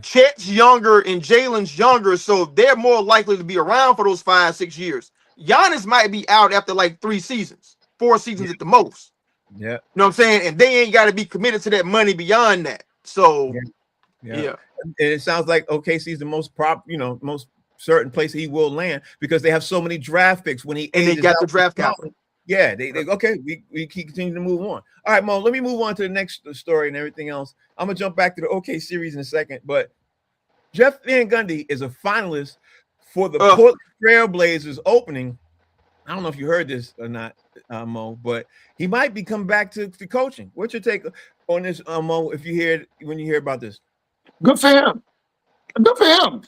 Chet's younger and Jalen's younger, so they're more likely to be around for those 5-6 years. Giannis might be out after like 3 seasons, 4 seasons at the most. Yeah, you know what I'm saying, and they ain't got to be committed to that money beyond that. So and it sounds like OKC is the most most certain place he will land, because they have so many draft picks when they got the draft capital. Yeah, they okay. We keep continuing to move on. All right, Mo, let me move on to the next story and everything else. I'm gonna jump back to the OK series in a second, but Jeff Van Gundy is a finalist for the Portland Trailblazers opening. I don't know if you heard this or not, Mo, but he might be coming back to coaching. What's your take on this, Mo? When you hear about this? Good for him. Good for him.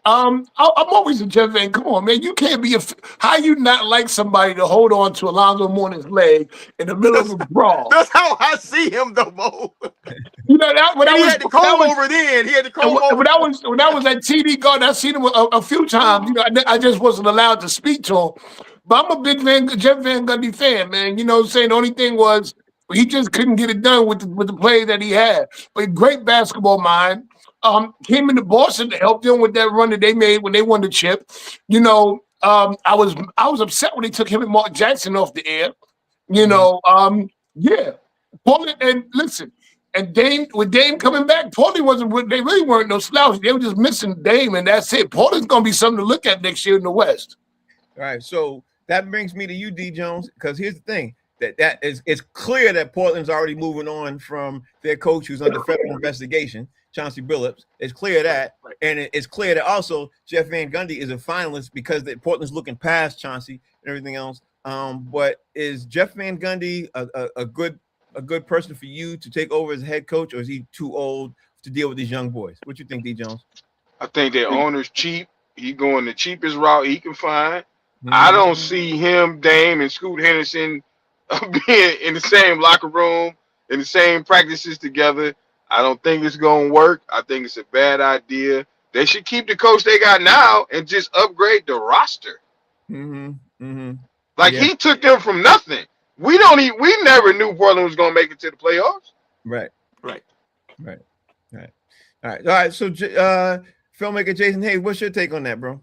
I'm always a Jeff Van. Come on, man. You can't be how you not like somebody to hold on to Alonzo Mourning's leg in the middle of a brawl. That's how I see him, though, Mo. He had to comb over then. He had to comb over. When I was at TD Garden, I seen him a few times. I just wasn't allowed to speak to him. But I'm a big Jeff Van Gundy fan, man. You know what I'm saying? The only thing was he just couldn't get it done with the play that he had. But great basketball mind. Came into Boston to help them with that run that they made when they won the chip. I was upset when they took him and Mark Jackson off the air. Portland, and listen, and with Dame coming back, Portland they really weren't no slouch. They were just missing Dame, and that's it. Portland's gonna be something to look at next year in the West. All right, so that brings me to you, D Jones, because here's the thing. It's clear that Portland's already moving on from their coach who's under federal investigation, Chauncey Billups. It's clear that, and it's clear that also Jeff Van Gundy is a finalist because Portland's looking past Chauncey and everything else. But is Jeff Van Gundy a good person for you to take over as head coach, or is he too old to deal with these young boys? What you think, D Jones? I think their owner's cheap. He going the cheapest route he can find. I don't see him, Dame, and Scoot Henderson being in the same locker room, in the same practices together. I don't think it's going to work. I think it's a bad idea. They should keep the coach they got now and just upgrade the roster. He took them from nothing. We never knew Portland was going to make it to the playoffs. Right. All right. So, filmmaker Jason Hayes, what's your take on that, bro?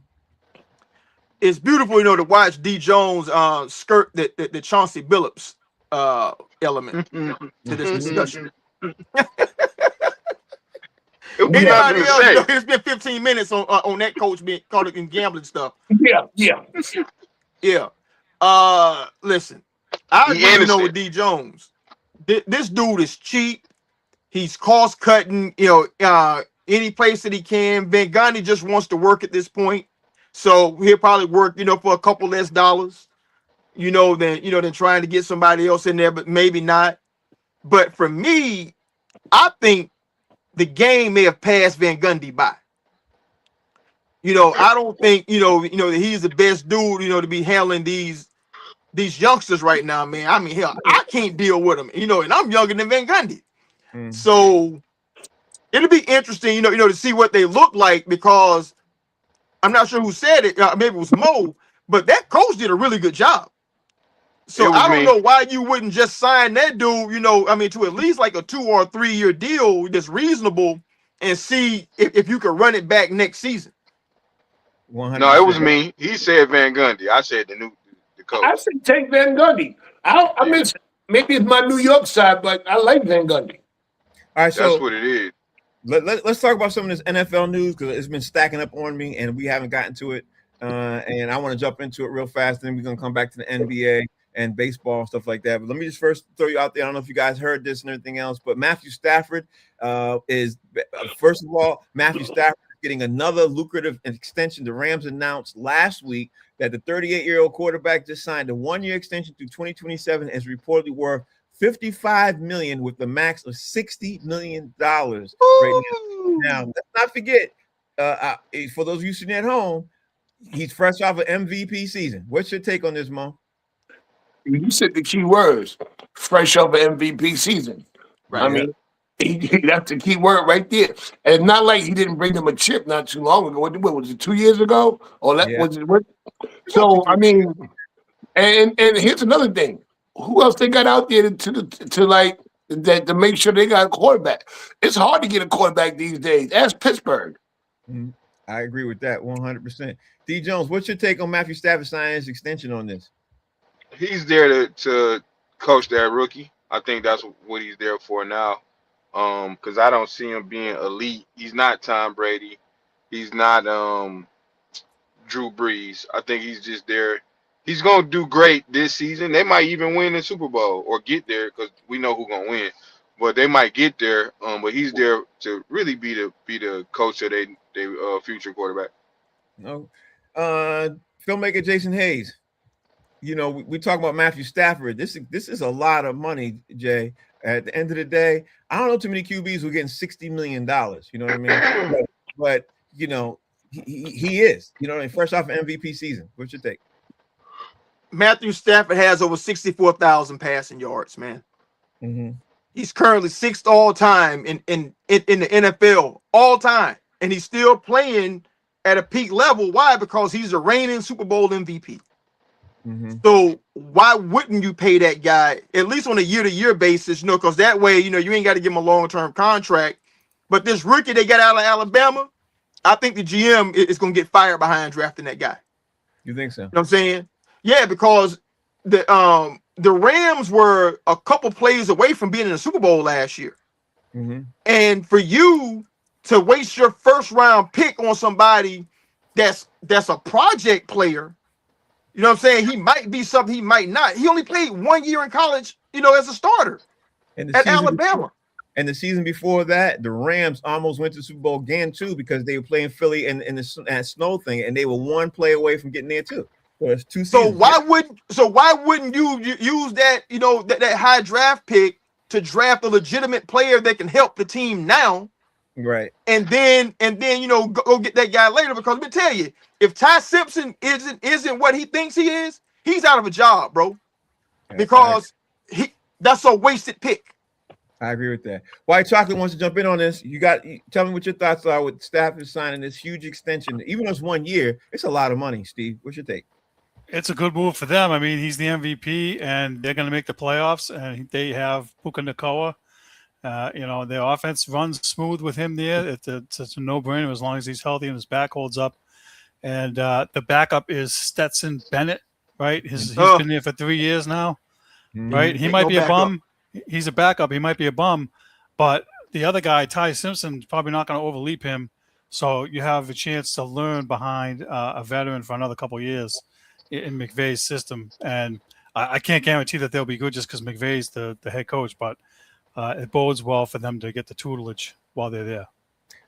It's beautiful, to watch D Jones skirt the Chauncey Billups element to this discussion. Anybody else? It's been 15 minutes on that coach being caught up in gambling stuff. Yeah. Listen, I agree with D Jones. This dude is cheap. He's cost cutting. Any place that he can. Van Gundy just wants to work at this point. So he'll probably work, for a couple less dollars, than trying to get somebody else in there, but maybe not. But for me, I think the game may have passed Van Gundy by. I don't think, that he's the best dude, to be handling these youngsters right now, man. I mean, hell, I can't deal with them, and I'm younger than Van Gundy. So it'll be interesting, to see what they look like, because I'm not sure who said it. Maybe it was Mo, but that coach did a really good job. So I don't know why you wouldn't just sign that dude, to at least like a 2 or 3 year deal that's reasonable, and see if you can run it back next season. 100%. No, it was me. He said Van Gundy. I said the coach. I say take Van Gundy. I mean, maybe it's my New York side, but I like Van Gundy. All right, so that's what it is. Let's talk about some of this NFL news, because it's been stacking up on me and we haven't gotten to it. And I want to jump into it real fast. Then we're going to come back to the NBA and baseball and stuff like that. But let me just first throw you out there. I don't know if you guys heard this and everything else, but Matthew Stafford is, first of all, Matthew Stafford is getting another lucrative extension. The Rams announced last week that the 38-year-old quarterback just signed a 1-year extension through 2027, is reportedly worth $55 million with the max of $60 million right now. Now, let's not forget, for those of you sitting at home, he's fresh off an MVP season. What's your take on this, Mo? You said the key words, fresh off an MVP season. Right. I mean, that's the key word right there. And not like he didn't bring them a chip not too long ago. What was it, 2 years ago? Or that was it? What? So, I mean, and here's another thing. Who else they got out there to make sure they got a quarterback? It's hard to get a quarterback these days. Ask Pittsburgh. I agree with that 100%. D. Jones, what's your take on Matthew Stafford signing his extension on this? He's there to coach that rookie. I think that's what he's there for now. Because I don't see him being elite. He's not Tom Brady. He's not Drew Brees. I think he's just there. He's gonna do great this season. They might even win the Super Bowl or get there, because we know who's gonna win. But they might get there. But he's there to really be the coach of their future quarterback. No, filmmaker Jason Hayes. We talk about Matthew Stafford. This is a lot of money, Jay. At the end of the day, I don't know too many QBs who are getting $60 million. You know what I mean? but he is. Fresh off an MVP season. What's your take? Matthew Stafford has over 64,000 passing yards, man. He's currently 6th all time in the NFL all time, and he's still playing at a peak level. Why? Because he's a reigning Super Bowl MVP. So why wouldn't you pay that guy at least on a year-to-year basis? Because that way, you ain't got to give him a long-term contract. But this rookie they got out of Alabama, I think the GM is going to get fired behind drafting that guy. You think so? You know what I'm saying? Yeah, because the Rams were a couple plays away from being in the Super Bowl last year. And for you to waste your first-round pick on somebody that's a project player, you know what I'm saying? He might be something, he might not. He only played 1 year in college, as a starter at Alabama. And the season before that, the Rams almost went to the Super Bowl again, too, because they were playing Philly in that snow thing, and they were one play away from getting there, too. So it's 2 seasons. So why wouldn't you use that, that high draft pick to draft a legitimate player that can help the team now? Right. And then go get that guy later, because let me tell you, if Ty Simpson isn't what he thinks he is, he's out of a job, bro. Because that's a wasted pick. I agree with that. White Chocolate wants to jump in on this. Tell me what your thoughts are with Stafford signing this huge extension. Even though it's 1 year, it's a lot of money, Steve. What's your take? It's a good move for them. I mean, he's the MVP, and they're going to make the playoffs, and they have Puka Nacua. Their offense runs smooth with him there. It's a no-brainer as long as he's healthy and his back holds up. And the backup is Stetson Bennett, right? He's been there for 3 years now, right? He might be a bum. He's a backup. He might be a bum. But the other guy, Ty Simpson, is probably not going to overleap him. So you have a chance to learn behind a veteran for another couple of years in McVay's system. And I can't guarantee that they'll be good just because McVay's the head coach, but it bodes well for them to get the tutelage while they're there.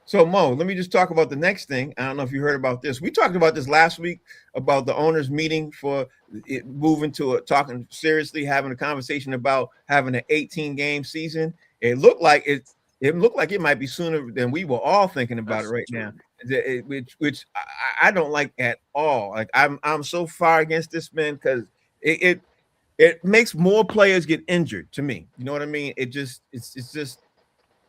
So Mo, let me just talk about the next thing. I don't know if you heard about this. We talked about this last week about the owners meeting for it moving to talking seriously, having a conversation about having an 18 game season. It looked like it might be sooner than we were all thinking about it right now. Which I don't like at all. Like I'm so far against this, man, because it makes more players get injured to me. You know what I mean? It's just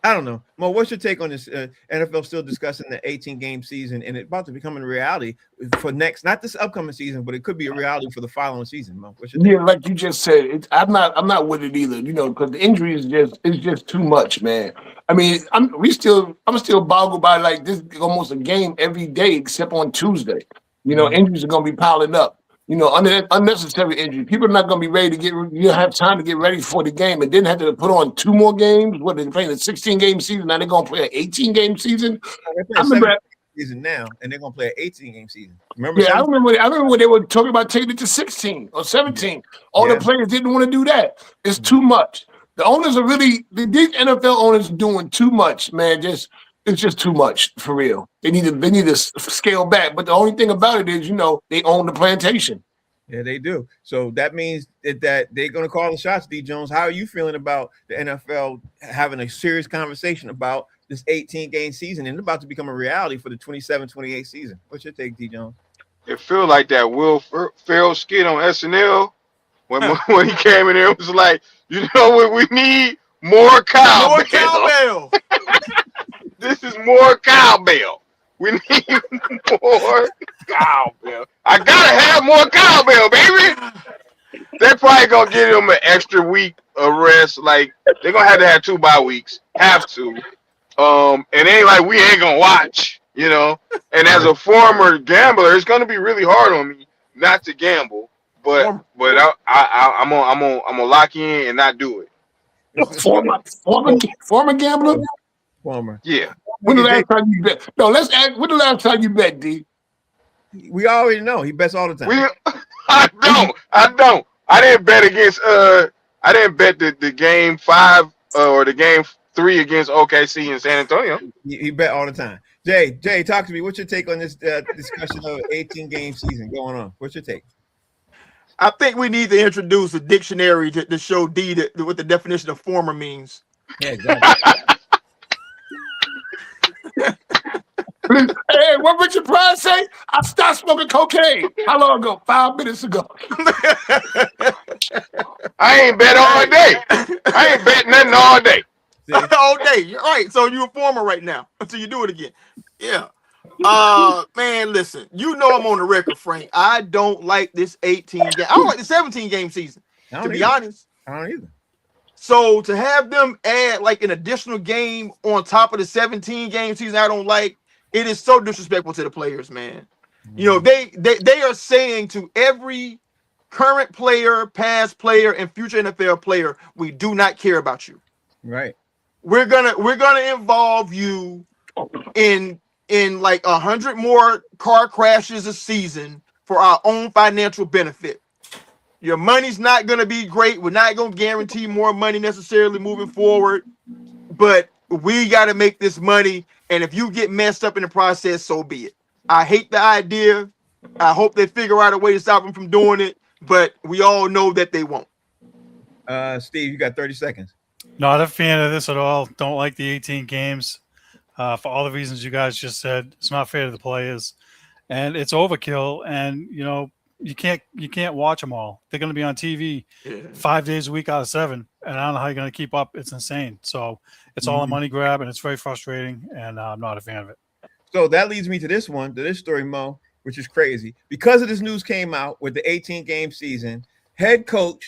I don't know. Mo, what's your take on this? NFL still discussing the 18 game season and it's about to become a reality for not this upcoming season, but it could be a reality for the following season. Mo, what's your take? Yeah, like you just said, I'm not with it either. Because the injury is just too much, man. I mean, I'm still boggled by like this almost a game every day except on Tuesday. Injuries are gonna be piling up. Unnecessary injury. People are not going to be ready to have time to get ready for the game and then have to put on 2 more games. What, they're playing a 16 game season. Now they're going to play an 18 game season. They're playing season now, and they're going to play an 18 game season. Remember? Yeah, I remember when they were talking about taking it to 16 or 17. All the players didn't want to do that. It's too much. The owners are these NFL owners are doing too much, man. It's just too much for real. They need to scale back. But the only thing about it is, they own the plantation. Yeah, they do. So that means that they're going to call the shots. D. Jones, how are you feeling about the NFL having a serious conversation about this 18 game season and about to become a reality for the 27-28 season? What's your take, D. Jones? It feel like that Will Ferrell skit on SNL when he came in there. It was like, you know what we need? More cowbell. More cowbell. This is more cowbell. We need more cowbell. I gotta have more cowbell, baby. They're probably gonna give him an extra week of rest. Like they're gonna have 2 bye weeks. Have to. And it ain't like we ain't gonna watch, And as a former gambler, it's gonna be really hard on me not to gamble. But I'm gonna lock in and not do it. Former gambler. Former. Yeah. When the last time you bet? No, let's ask. When the last time you bet, D? We already know he bets all the time. I don't. I didn't bet against. I didn't bet the game 5 or the game 3 against OKC in San Antonio. He bet all the time. Jay, talk to me. What's your take on this discussion of 18 game season going on? What's your take? I think we need to introduce a dictionary to show D what the definition of former means. Yeah, exactly. Hey, what Richard Pryor say? I stopped smoking cocaine. How long ago? 5 minutes ago. I ain't bet all day. I ain't bet nothing all day. All day. You're right. So you're a former right now until you do it again. Yeah. Man, listen. I'm on the record, Frank. I don't like this 18 game. I don't like the 17 game season. To be honest. I don't either. So to have them add like an additional game on top of the 17 game season, I don't like. It is so disrespectful to the players, man. They are saying to every current player, past player, and future NFL player, we do not care about you. Right. We're gonna involve you in like 100 more car crashes a season for our own financial benefit. Your money's not gonna be great. We're not gonna guarantee more money necessarily moving forward, but we got to make this money. And if you get messed up in the process, so be it. I hate the idea. I hope they figure out a way to stop them from doing it, but we all know that they won't. Steve, you got 30 seconds. Not a fan of this at all. Don't like the 18 games for all the reasons you guys just said. It's not fair to the players, and it's overkill. And you can't watch them all. They're going to be on TV 5 days a week out of 7, and I don't know how you're going to keep up. It's insane. So it's all a money grab, and it's very frustrating, and I'm not a fan of it. So that leads me to this story, Mo, which is crazy. Because of this news came out with the 18 game season,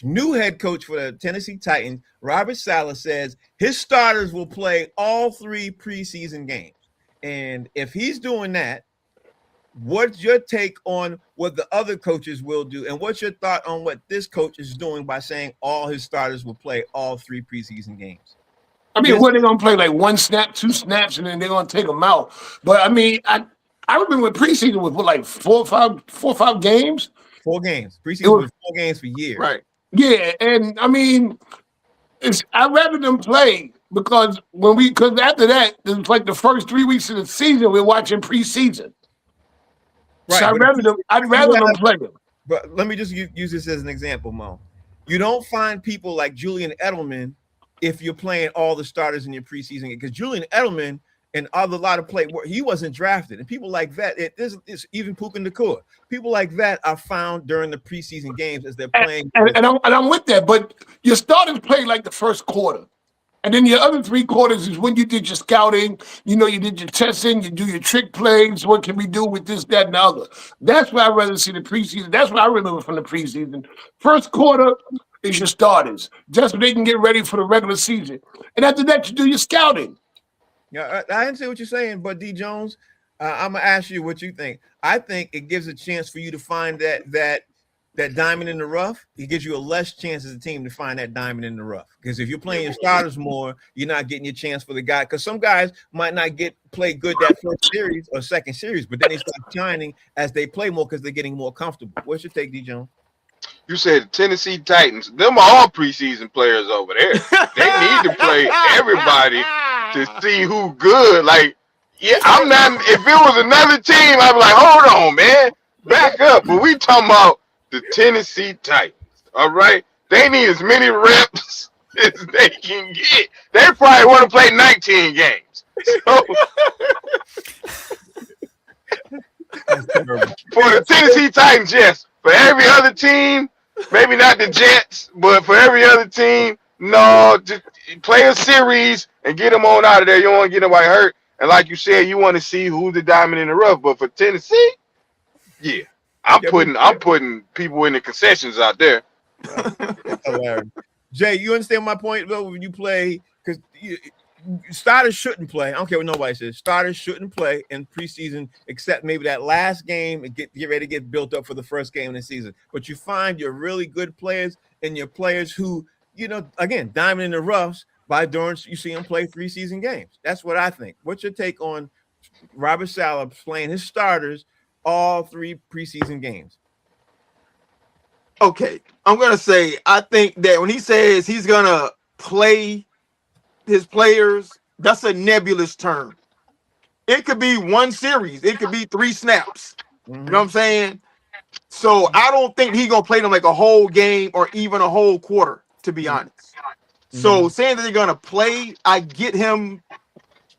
new head coach for the Tennessee Titans, Robert Saleh, says his starters will play all 3 preseason games. And if he's doing that, what's your take on what the other coaches will do? And what's your thought on what this coach is doing by saying all his starters will play all 3 preseason games? I mean, what, they're going to play like 1 snap, 2 snaps, and then they're going to take them out. But, I mean, I remember when preseason was like 4 or 5 games. 4 games. Preseason was 4 games for years. Right. Yeah, and, I mean, I'd rather them play because after that, it's like the first 3 weeks of the season, we're watching preseason. Right, So I'd rather them play them. But let me just use this as an example, Mo. You don't find people like Julian Edelman if you're playing all the starters in your preseason game, because Julian Edelman and a lot of play, he wasn't drafted, and people like that. It's even Puka Nacua. People like that are found during the preseason games as they're playing. And I'm with that, but your starters play like the first quarter. And then your other 3 quarters is when you did your scouting, you did your testing, you do your trick plays. What can we do with this, that, and the other? That's why I'd rather see the preseason. That's what I remember from the preseason. First quarter is your starters, just so they can get ready for the regular season. And after that, you do your scouting. Yeah, I didn't say what you're saying, but D. Jones, I'm gonna ask you what you think. I think it gives a chance for you to find that diamond in the rough. It gives you a less chance as a team to find that diamond in the rough, because if you're playing your starters more, you're not getting your chance for the guy. Because some guys might not play good that first series or second series, but then they start shining as they play more because they're getting more comfortable. What's your take, D. Jones? You said Tennessee Titans. Them are all preseason players over there. They need to play everybody to see who good. Like, yeah, I'm not. If it was another team, I'd be like, hold on, man, back up. But we talking about the Tennessee Titans. All right, they need as many reps as they can get. They probably want to play 19 games. So, for the Tennessee Titans, yes. For every other team, maybe not the Jets, but for every other team, no, just play a series and get them on out of there. You don't want to get nobody hurt. And like you said, you want to see who's the diamond in the rough. But for Tennessee, yeah, I'm putting people in the concessions out there. Jay, you understand my point though? When you play, because starters shouldn't play. I don't care what nobody says. Starters shouldn't play in preseason except maybe that last game and get ready to get built up for the first game of the season. But you find your really good players and your players who, again, diamond in the roughs by Dorrance, you see them play preseason games. That's what I think. What's your take on Robert Saleh playing his starters all 3 preseason games? Okay, I'm gonna say I think that when he says he's gonna play his players, that's a nebulous term. It could be 1 series, it could be 3 snaps. You know what I'm saying? So I don't think he's gonna play them like a whole game or even a whole quarter, to be honest. So saying that they're gonna play, I get him,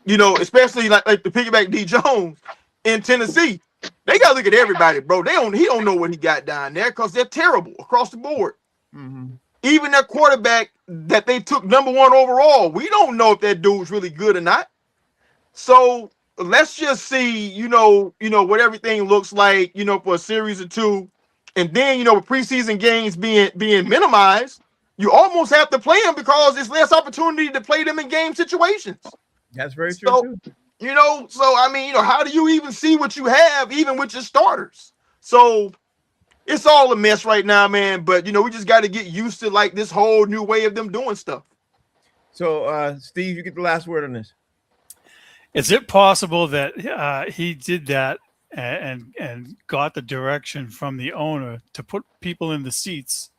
especially like the piggyback D. Jones in Tennessee. They gotta look at everybody, bro. He don't know what he got down there because they're terrible across the board. Even their quarterback that they took number 1 overall, we don't know if that dude's really good or not. So let's just see, what everything looks like, for a series or 2, and then with preseason games being minimized, you almost have to play them because there's less opportunity to play them in game situations. That's very true too. So I mean, how do you even see what you have even with your starters? So it's all a mess right now, man. But we just got to get used to like this whole new way of them doing stuff. So Steve, you get the last word on this. Is it possible that he did that and got the direction from the owner to put people in the seats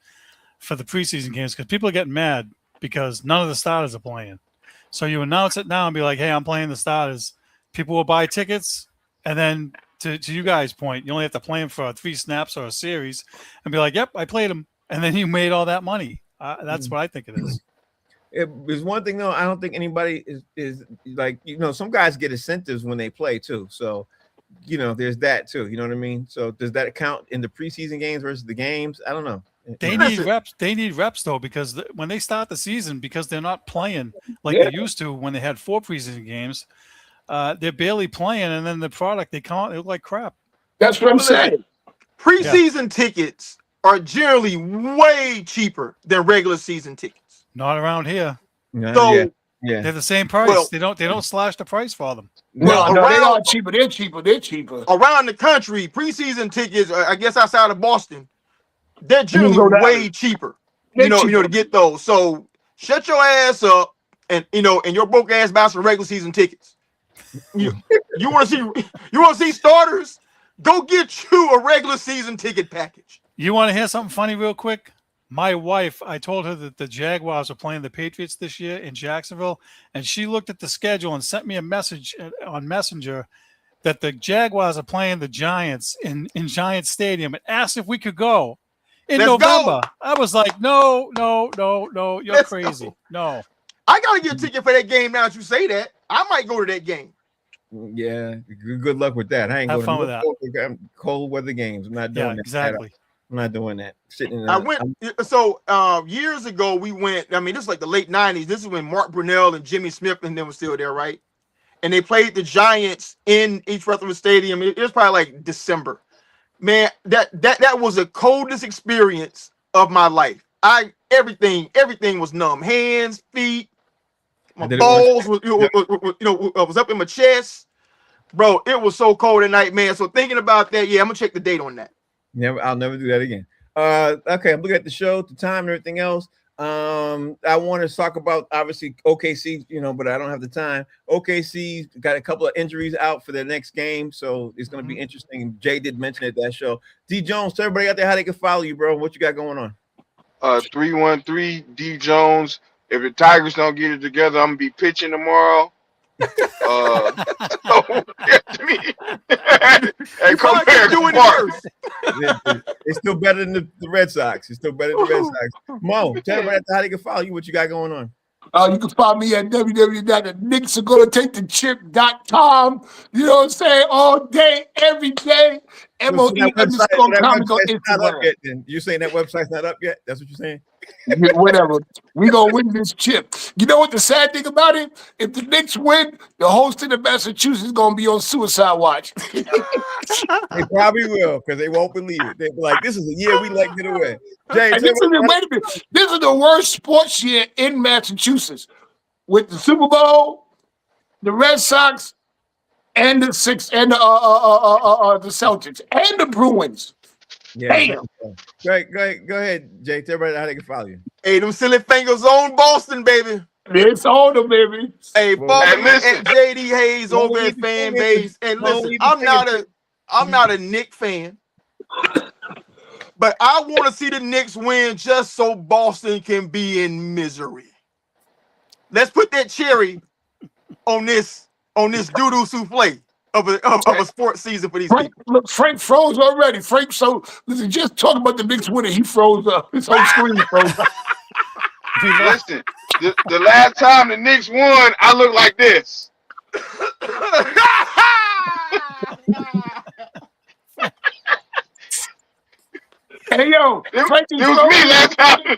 for the preseason games? Because people are getting mad because none of the starters are playing. So you announce it now and be like, hey, I'm playing the starters. People will buy tickets. And then to you guys' point, you only have to play them for 3 snaps or a series and be like, yep, I played them. And then you made all that money. That's what I think it is. There's one thing though. I don't think anybody is like, some guys get incentives when they play too. So, there's that too. You know what I mean? So does that count in the preseason games versus the games? I don't know. They need reps. They need reps though, because when they start the season, because they're not playing like they used to when they had 4 preseason games, they're barely playing, and then the product they look like crap. That's what I'm saying. Preseason tickets are generally way cheaper than regular season tickets. Not around here. So they're the same price. Well, they don't slash the price for them. No, they are cheaper. They're cheaper. Around the country, preseason tickets, I guess outside of Boston, they're generally way cheaper. To get those. So shut your ass up and your broke ass buy some regular season tickets. You want to see starters? Go get you a regular season ticket package. You want to hear something funny real quick? My wife, I told her that the Jaguars are playing the Patriots this year in Jacksonville, and she looked at the schedule and sent me a message on Messenger that the Jaguars are playing the Giants in Giant Stadium and asked if we could go in Let's November. go. I was like, no, you're Let's crazy. go. No. I gotta get a ticket for that game now that you say that. I might go to that game. Yeah, good luck with that. I ain't Have going fun to with that. cold weather games. I'm not doing Yeah, that. exactly. I'm not doing that. Sitting in I went years ago. We went. I mean, this is like the late '90s. This is when Mark Brunell and Jimmy Smith and them were still there, right? And they played the Giants in East Rutherford Stadium. It was probably like December. Man, that was the coldest experience of my life. Everything was numb. Hands, feet, my balls was up in my chest, bro. It was so cold at night, man. So thinking about that, yeah, I'm gonna check the date on that. I'll never do that again. Okay, I'm looking at the show, the time, and everything else. I want to talk about obviously OKC, but I don't have the time. OKC got a couple of injuries out for their next game, so it's going to be interesting. Jay did mention it that show. D Jones, tell everybody out there how they can follow you, bro. What you got going on? 313 D Jones. If the Tigers don't get it together, I'm gonna be pitching tomorrow. And come back doing it. It's still better than the Red Sox. It's still better than the Red Sox. Mo, tell everybody how they can follow you. What you got going on? You can find me at www.theknicksaregonnatakethetrip.com. You know what I'm saying? All day, every day. MOE_comic on Instagram. You're saying that website's not up yet? That's what you're saying? Whatever. We gonna win this chip. You know what the sad thing about it? If the Knicks win, the host of the Massachusetts is gonna be on suicide watch. They probably will, because they won't believe it. They'll be like, this is a year we let get away. Jay, wait a minute. This is the worst sports year in Massachusetts. With the Super Bowl, the Red Sox, and the Celtics, and the Bruins. Yeah. Go ahead, Jay. Tell everybody how they can follow you. Hey, them silly fingers on Boston, baby. It's on them, baby. Hey, follow me at JD Hayes over at fan base. And listen, I'm not a Knicks fan, but I want to see the Knicks win just so Boston can be in misery. Let's put that cherry on this doo-doo souffle of a sports season for these people. Look, Frank froze already. Listen, just talking about the Knicks winning, he froze up. His whole screen froze up. Listen, the last time the Knicks won, I looked like this. Hey, yo, Frank is it was me last time.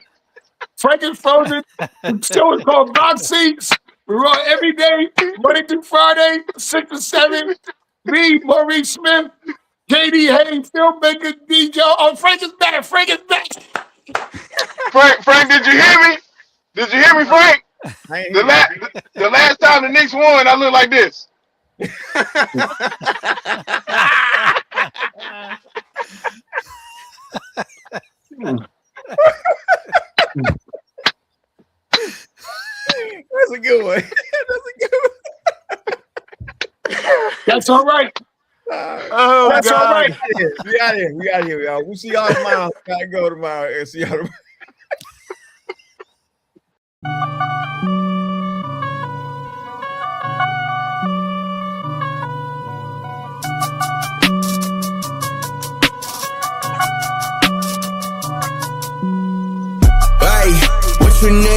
Frank is frozen. The show is called Box Seats. We're on every day, Monday through Friday, 6 to 7. Me, Maurice Smith, JD Hayes, filmmaker, DJ. Oh, Frank is back. Frank, did you hear me? Did you hear me, Frank? The last time the Knicks won, I looked like this. That's a good one. That's all right. Oh, that's God. all right. We out here, y'all. We'll see y'all tomorrow. Gotta go tomorrow and see y'all tomorrow. Hey, what's your name?